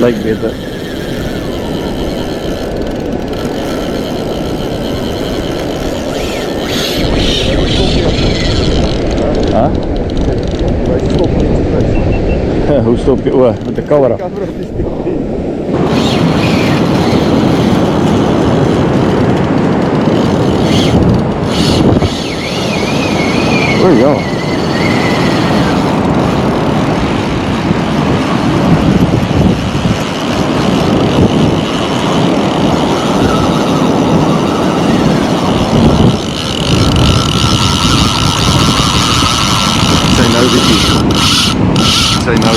lyk beter. Huh? Hoe stop je? Oh, met de camera. Oh ja. Say no, Vicky. Say no.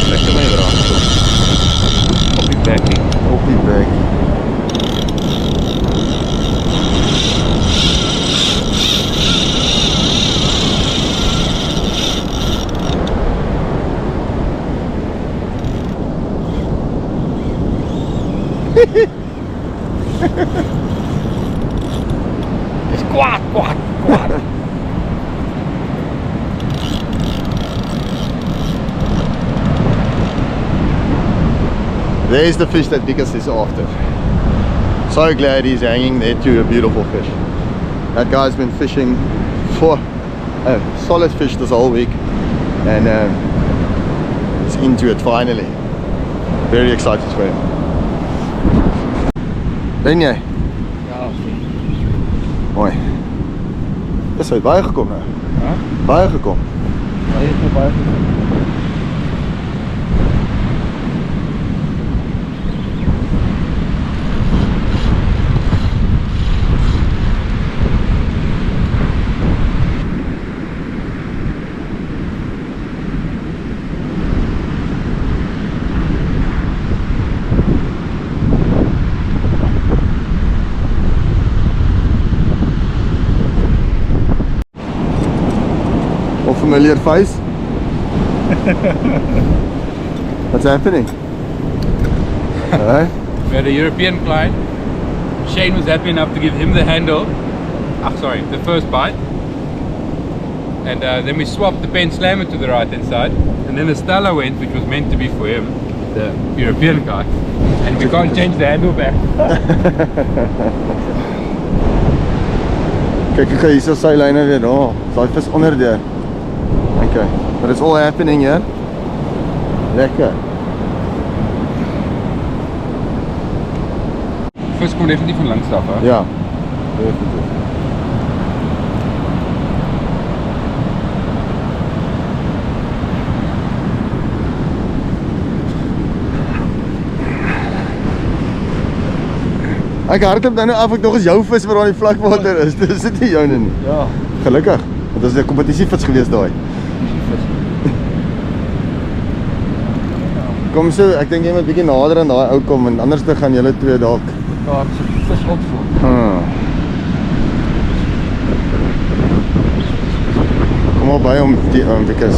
Lekker mee eraan. Op die backing. Op die backing. It's quack, quack, quack. There's the fish that Vikas is after. So glad he's hanging there to a beautiful fish. That guy's been fishing for a solid fish this whole week, and he's into it finally. Very excited for him. Ben jy? Ja. Mooi. Dis uit baie gekom nou. Ja? Baie gekom. Ja, jy het nog baie gekom. Familiar face? What's happening? We had a European client. Shane was happy enough to give him the handle. Sorry, the first bite. And then we swapped the pen slammer to the right hand side. And then the Stella went, which was meant to be for him, the European guy. And we can't change the handle back. Kijk, hier is sy lyne weer daar. Daai vis onder deur. Okay, but it's all happening here. Lekker. Vis komt definitief van langs af, hè? Ja, definitief. Ek hardloop dan nou af ek nog eens jou vis waar aan die vlakwater is. Dis dit nie joune nie. Ja. Gelukkig, want dit is 'n kompetisiefvis geweest daai. Kom so, ek dink jy moet bietjie nader aan daai ou kom en anders dan gaan julle twee dalk. Ja, ek sit vis opvoer. Kom maar by hom die Vikas.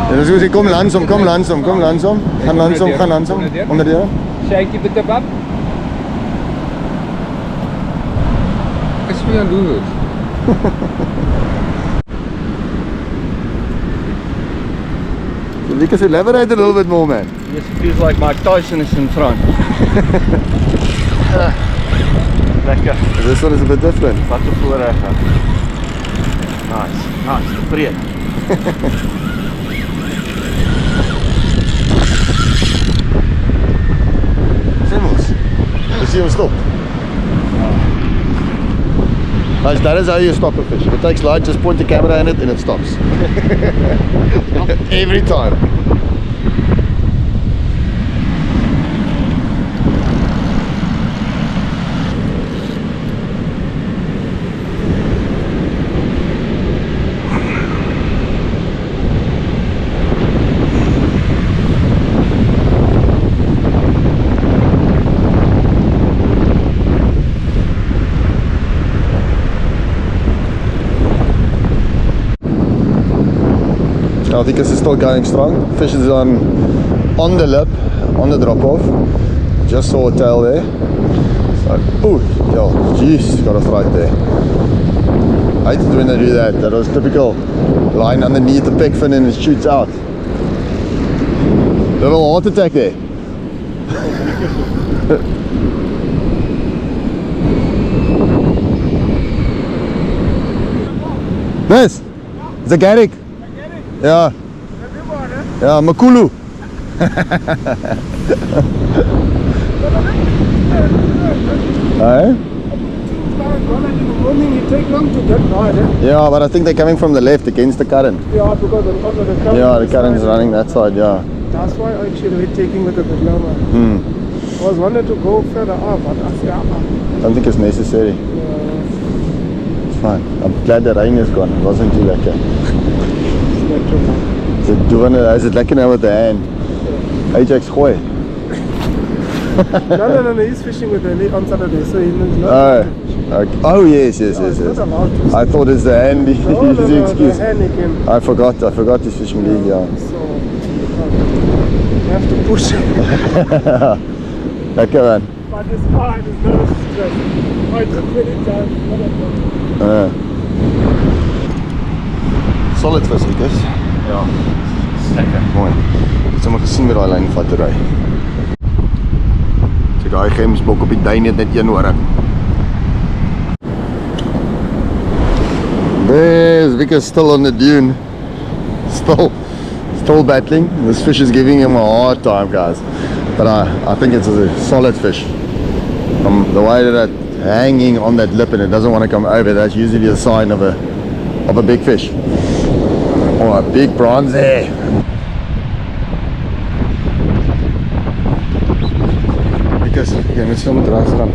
Ja, dis goed, kom langsom. Gaan langsom. Onder deur. Shane, keep the tip up. It's real good. Vikas, elaborate a little bit more, man. Yes, it feels like Mike Tyson is in front. Lekker. This one is a bit different. Wat 'n voorreg. Nice, tevrede. Semos. You see him stop. Guys, that is how you stop a fish. If it takes light, just point the camera in it and it stops. Every time. I think it's still going strong. Fish is on the lip, on the drop off. Just saw a tail there. Oh, yo, jeez, got us right there. I hated when they do that. That was typical. Line underneath the peg fin and it shoots out. Little heart attack there. This is a Garrick. Yeah. Yeah, Makulu. Yeah, but I think they're coming from the left against the current. Yeah, because the current. Yeah, the current is running that side. Yeah. That's why I actually taking with the diploma. I was wanted to go further up, but I said, I don't think it's necessary. yeah, It's fine. I'm glad the rain is gone. It wasn't too lekker. it's not too much. Is it lekker now with the hand? Ajax gooi. No, he's fishing with the net on Saturday, so he's not. Okay. Oh yes. He's not allowed to. I thought it's the hand. No, The excuse. the hand he can. I forgot he's fishing league. Yeah. So you have to push. Lekker man. But it's fine, it's not stress. I took many times. Solid vis ek is. Ja. Lekker. Mooi. Ek het sommer gesien met daai lynvattery. So daai gemsbok op die duin het net een horing. There's Vickers still on the dune. Still battling. This fish is giving him a hard time, guys. But I think it's a solid fish. The way that it's hanging on that lip and it doesn't want to come over, that's usually a sign of a big fish. Oh, a big bronze there. Because jy moet so met ras gaan.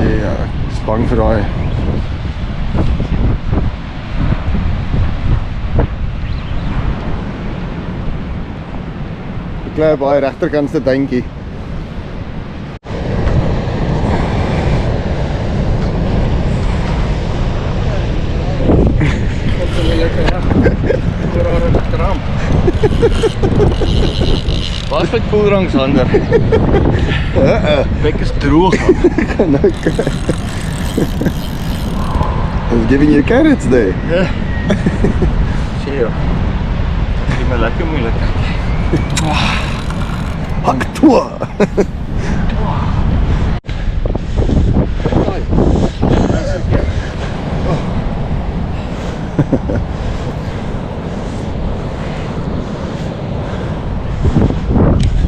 Ja, ek is bang vir daai. Ek kry op daai regterkantste duintjie. Wat vir koelrangs ander? Bek is droog. It's giving you carrots there. Ja. Sien jy? Dit is maar lekker moeilik. Hak toe.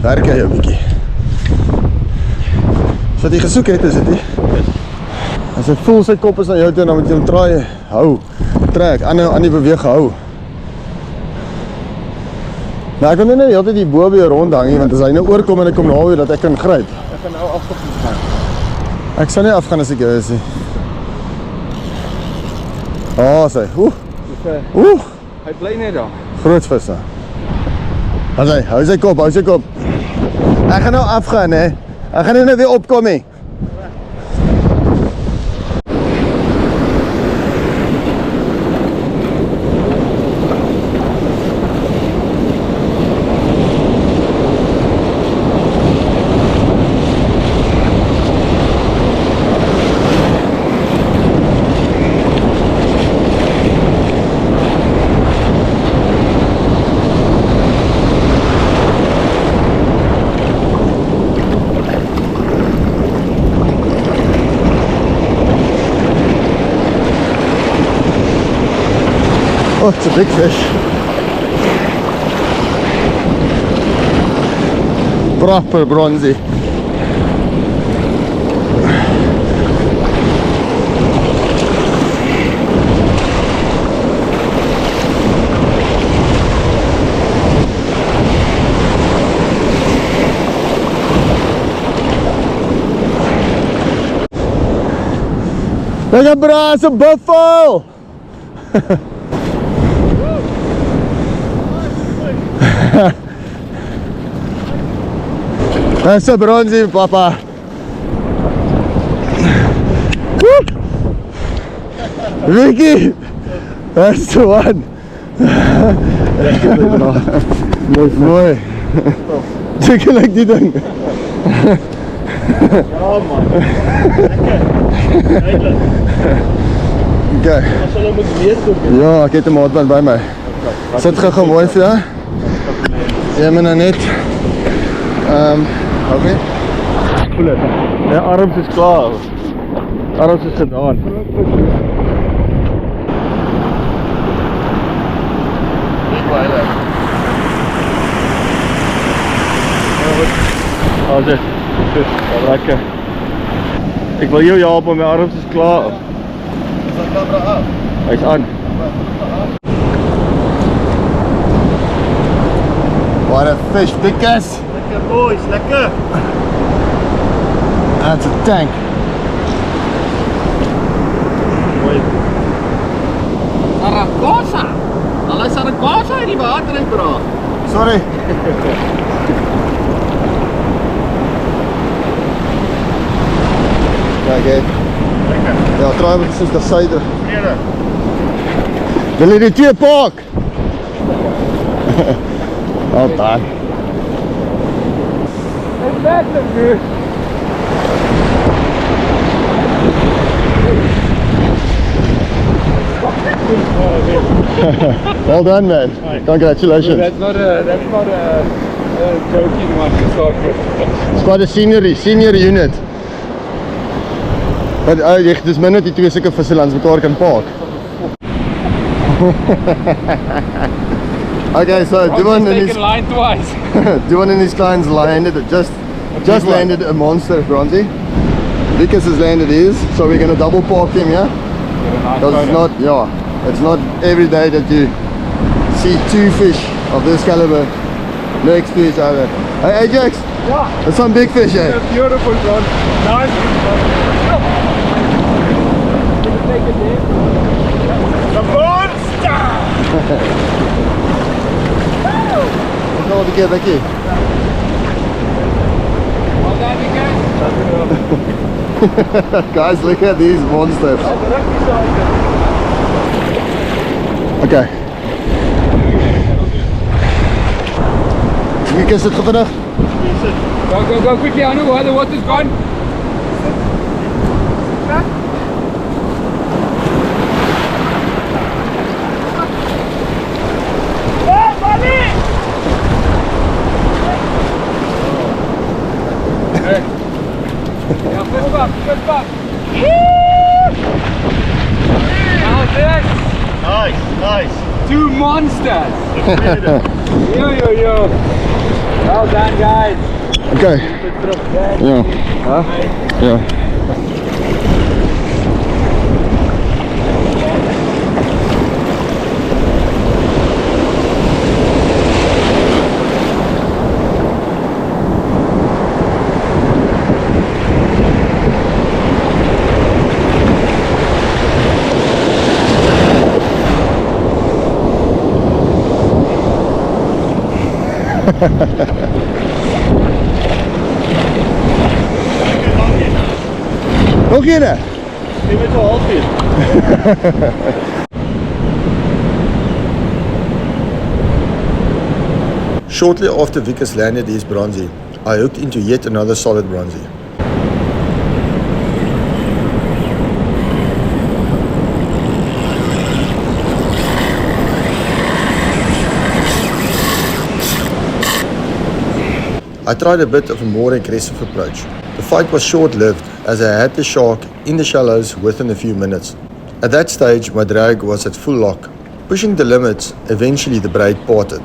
Werk jy 'n bietjie. So wat jy gesoek het, is dit nie? As hy voel sy kop is aan jou toe, dan moet jy hom draai, hou, trek, aan die beweeg hou. Maar ek wil nie altyd die bo weer rond hang nie, want as hy nou oorkom en ek kom nou weer dat ek kan gryp. Ek gaan nou afgegaan. Ek sal nie afgaan as ek jou is nie. Oh, sy. Hy bly net daar. Groot visse. Hou sy kop, Ek gaan nou afgaan, hè. Ek gaan nie nou weer opkom nie. Oh, it's a big fish. Proper bronzy. Look at bro, it's a buffalo! That's a bronzy, papa. Woo! Vicky, that's the one. Mooi. Check like die ding. Ja man. Lekker. Okay. Ons sal hom moet weer toe. Ja, ek het 'n maatband by my. Sit gou mooi vir jou. Jy moet nou net okay. Voel dit. My arms is klaar. Arms is gedaan. How's it? Goed, lekker. Ek wil jou help, maar my arms is klaar. Is dat camera af? Hy's aan. What a fish, Dickus! Lekker boys, lekker. That's a tank. Mooi. Saragossa! Hulle Saragossa in die water in bra. Sorry. Kijk hè. Lekker. Ja, draai maar precies naar zuiden. Vrede. Wil je die twee park? Well done. It's massive, dude. Well done, man. Congratulations. That's not a joking one to start with. It's quite a senior unit. But dis min dat die twee sulke visse langs mekaar kan park. Okay, so Duan and his line twice. Duan and his clients landed just landed a monster bronzy. Lucas has landed his, so we're gonna double park him, yeah? Because it's not every day that you see two fish of this caliber next to each other. Hey Ajax, Ja, that's some big fish, eh? beautiful one. Nice. The monster! Kom op, een keer. Well done, guys. Guys, look at these monsters. Okay. Lucas, het vandag. Go quickly, Anu, while the water's gone. Yeah, fist bump. How's this? Nice. Two monsters. Yo. Well done, guys. Okay. Ja. Huh? Ja. Nog een? Give it a half it. Shortly after Vickers landed his bronzy, I hooked into yet another solid bronzy. I tried a bit of a more aggressive approach. The fight was short-lived as I had the shark in the shallows within a few minutes. At that stage my drag was at full lock. Pushing the limits, eventually the braid parted.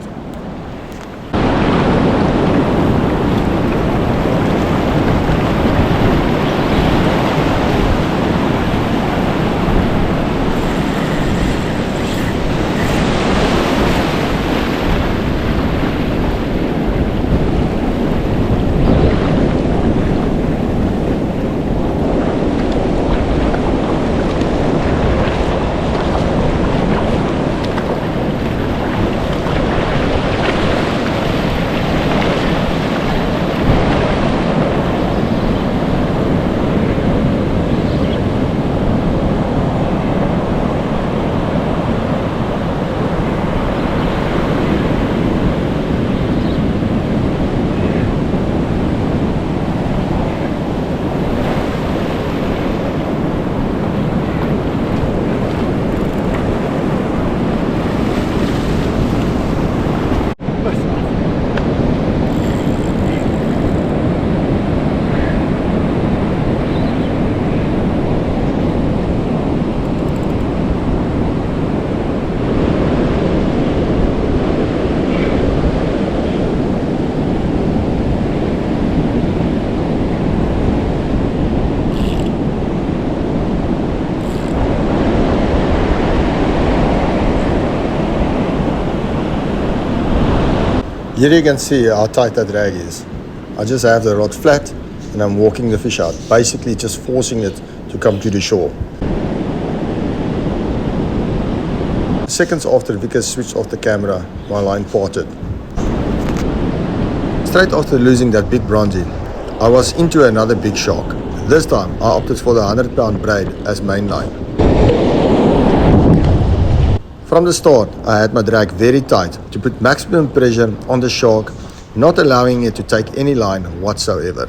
Here you can see how tight that drag is. I just have the rod flat and I'm walking the fish out, basically just forcing it to come to the shore. Seconds after Vickers switched off the camera, my line parted. Straight after losing that big bronzy, I was into another big shark. This time I opted for the 100-pound braid as main line. From the start, I had my drag very tight to put maximum pressure on the shark, not allowing it to take any line whatsoever.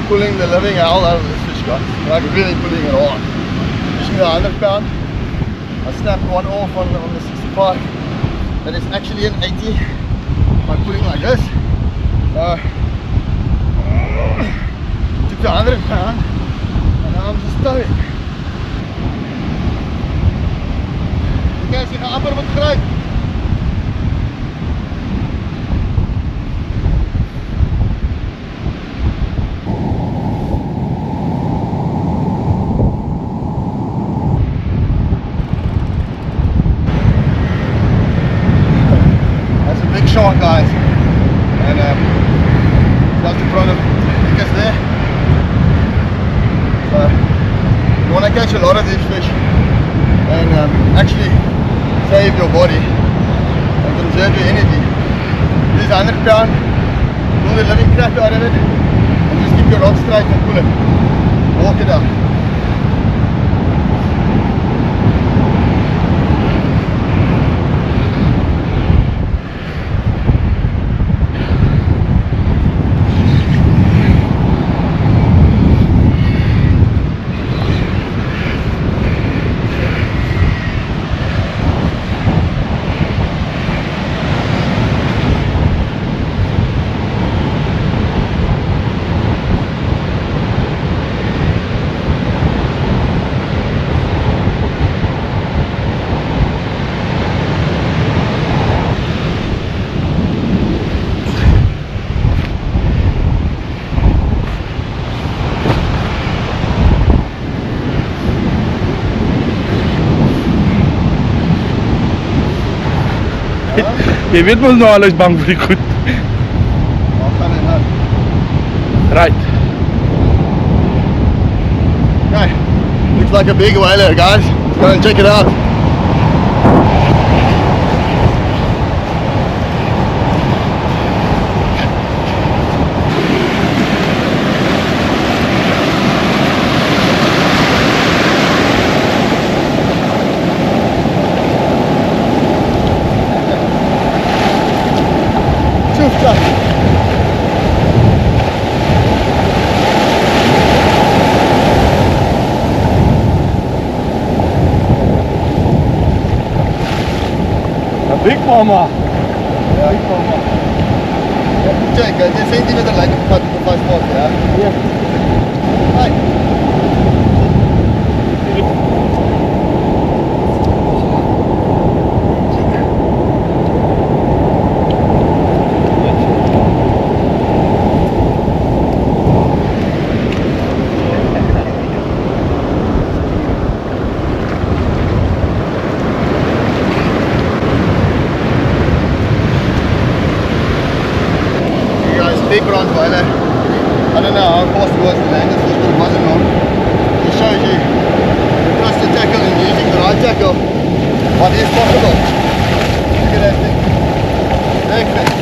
Pulling the living hell out of this fish, guys. Like really pulling it hard. Fishing the 100-pound. I snapped one off on the 65. That is actually an 80 by pulling like this. Took the 100-pound and now I'm just towing. You guys see how upper moet gryp? Shark, guys, and just in front of Vickers there. So you want to catch a lot of these fish and actually save your body and conserve your energy. Use 100-pound, pull the living crap out of it and just keep your rod straight and pull it. Walk it out. Jy weet mos nou alles bang vir die goed. Waar gaan hy nou? Right. Okay, looks like a big whaler, guys. Let's go and check it out. Big mama. Ja, big mama. Check, dit is centimeter lang gevat op 5 spot, ja? Ja. Hi. what is possible. Look at that thing. Big fish.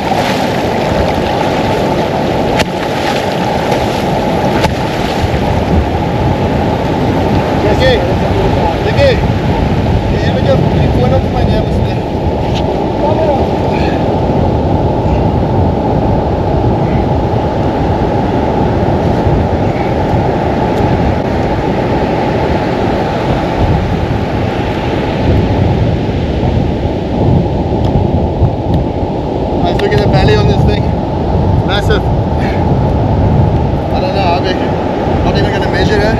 Dikkie, hier met jou telefoon op my neem asseblief. Let's look at the belly on this thing. Massive. I don't know how big. Not even going to measure it,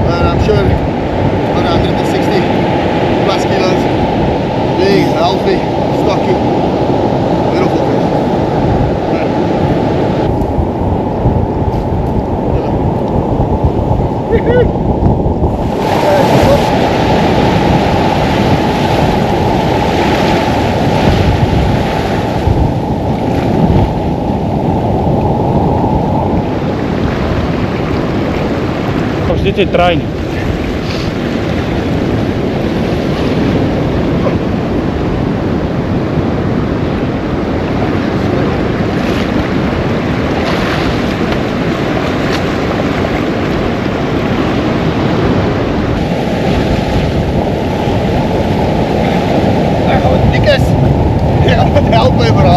but I'm sure about 160 plus kilos. Big, healthy, stocky, beautiful fish. Of zit in trein? Help me, bro.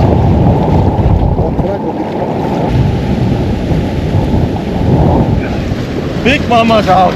Big Mama's out.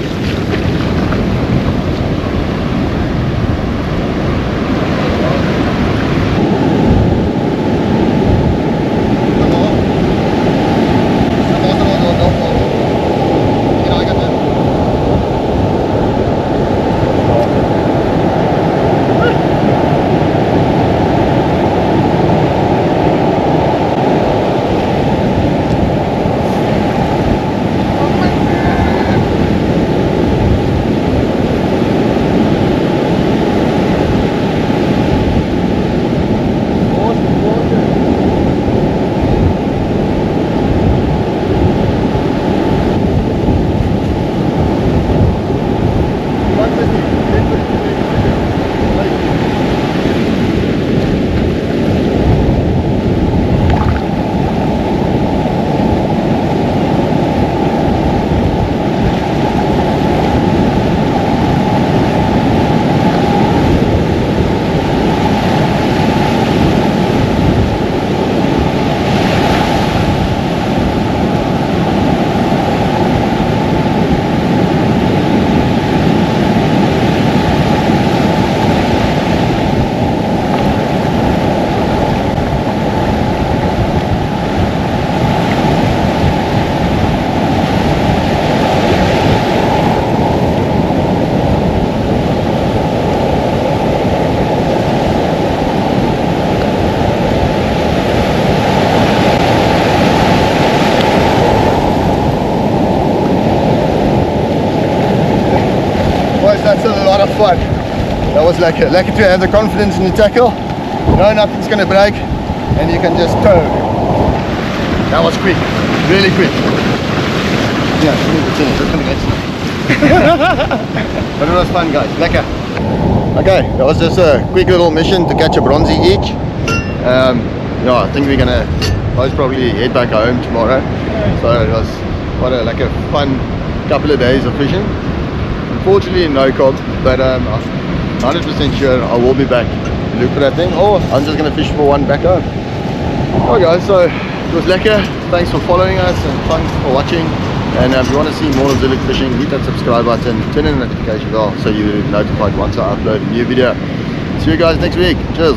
That's a lot of fun. That was lekker. Lekker to have the confidence in the tackle. No, nothing's going to break. And you can just tow. That was quick. Really quick. Yeah, but it was fun, guys. Lekker. Okay, that was just a quick little mission to catch a bronzy each. Yeah, I think we're going to most probably head back home tomorrow. So it was quite a fun couple of days of fishing. Unfortunately no cob, but I'm 100% sure I will be back to look for that thing, or I'm just going to fish for one back home. Alright guys, so it was lekker. Thanks for following us and thanks for watching. And if you want to see more of Zulu fishing, hit that subscribe button, turn on the notification bell so you're notified once I upload a new video. See you guys next week. Cheers.